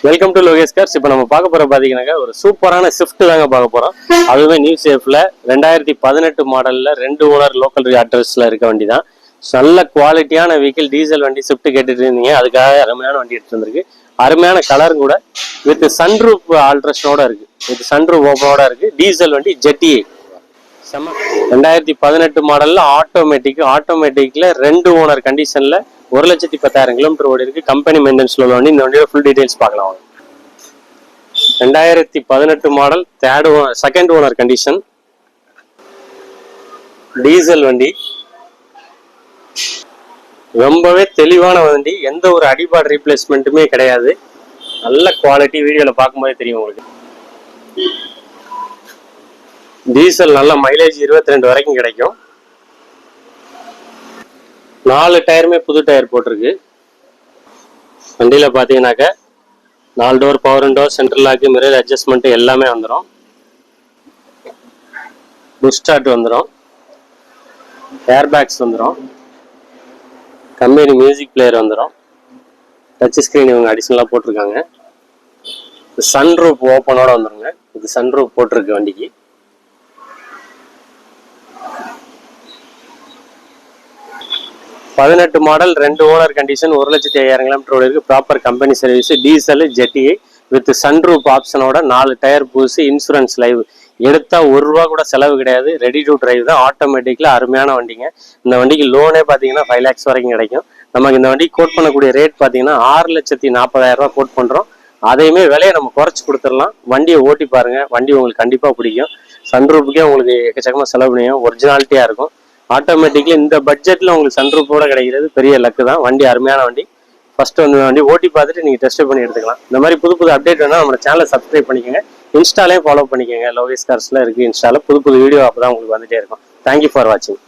Welcome to Lokesh cars. இப்போ நம்ம பார்க்க போற பாத்தீங்கன்னா ஒரு சூப்பரான ஸ்விஃப்ட் தாங்க பார்க்க போறோம். அதுவுமே நியூ சேஃப்ல 2018 மாடல்ல 2 ஓனர் லோக்கல் அட்ரஸ்ல இருக்க வண்டி தான். நல்ல குவாலிட்டியான வெஹிக்கிள் டீசல் வண்டி ஸ்விஃப்ட் கேட்டுட்டு இருந்தீங்க, அதுக்காக அருமையான வண்டி எடுத்து வந்திருக்கு. அருமையான கலரும் கூட வித் சன்ரூப் ஆல்ட்ரேஷனோட இருக்கு, வித் சன்ரூப் ஓப்பனோட இருக்கு. டீசல் வண்டி ஜெட்டிஏ 2018 மாடல்ல ஆட்டோமேட்டிக்ல 2 ஓனர் கண்டிஷன்ல 1,10,000 கிலோமீட்டர் ஓடி இருக்கு. கம்பெனி மெயின்டெனன்ஸ்ல உள்ள வண்டி. இந்த வண்டியோட ஃபுல் டீடைல்ஸ் பார்க்கலாம். 2018 model second owner condition diesel வண்டி. ரொம்பவே தெளிவான வண்டி, எந்த ஒரு அடிபாடு ரீப்ளேஸ்மெண்ட்டுமே கிடையாது. நல்ல குவாலிட்டி, வீடியோல பார்க்கும்போதே தெரியும் உங்களுக்கு. டீசல் நல்ல மைலேஜ் 22 வரைக்கும் கிடைக்கும். 4 டயருமே புது டயர் போட்டிருக்கு. வண்டியில பாத்தீங்கன்னாக்க 4 door power window, central lock, mirror adjustment எல்லாமே வந்துடும். புஷ் ஸ்டார்ட் வந்துடும், ஏர் பேக்ஸ் வந்துடும், கம்பெனி மியூசிக் பிளேயர் வந்துடும், டச் ஸ்கிரீன் இவங்க அடிஷனலா போட்டிருக்காங்க. சன்ரூப் ஓப்பனோட வந்துருங்க. இது சன்ரூப் போட்டிருக்கு வண்டிக்கு. மாடல் 2 ஓனர் கண்டிஷன் 1,05,000 கிலோமீட்டர் ஓடி இருக்கு. Proper company service. Diesel Jetta with sunroof ஆப்ஷனோட 4 டயர் புதுசு, இன்சூரன்ஸ் லைவ். எடுத்தா ₹1 கூட செலவு கிடையாது. ரெடி டு டிரைவ் தான். ஆட்டோமேட்டிக்ல அருமையான வண்டிங்க. இந்த வண்டிக்கு லோனே பாத்தீங்கன்னா 5 lakhs வரைக்கும் கிடைக்கும். நமக்கு இந்த வண்டி கோட் பண்ணக்கூடிய ரேட் பாத்தீங்கன்னா 6,40,000 கோட் பண்றோம். அதையுமே விலையை நம்ம குறைச்சு கொடுத்துடலாம். வண்டியை ஓட்டி பாருங்க, வண்டி உங்களுக்கு கண்டிப்பா பிடிக்கும். சன்ரூப்புக்கே உங்களுக்கு எக்கச்சக்கமா செலவு பண்ணியும் ஒரிஜினாலிட்டியா இருக்கும். ஆட்டோமேட்டிக்லி இந்த பட்ஜெட்ல உங்களுக்கு சன்ரூப்போட கிடைக்கிறது பெரிய லக்கு தான். வண்டி அருமையான வண்டி. ஃபர்ஸ்ட் வந்து வண்டி ஓட்டி பார்த்துட்டு நீங்க டெஸ்ட் பண்ணி எடுத்துக்கலாம். இந்த மாதிரி புது அப்டேட் வேணா நம்ம சேனலை சப்ஸ்கிரைப் பண்ணிக்கோங்க. இன்ஸ்டாலையும் ஃபாலோ பண்ணிக்கோங்க. லோகேஷ் கார்ஸ்ல இருக்கு இன்ஸ்டால. புது வீடியோ அப்பதான் உங்களுக்கு வந்துட்டே இருக்கும். தேங்க்யூ ஃபார் வாட்சிங்.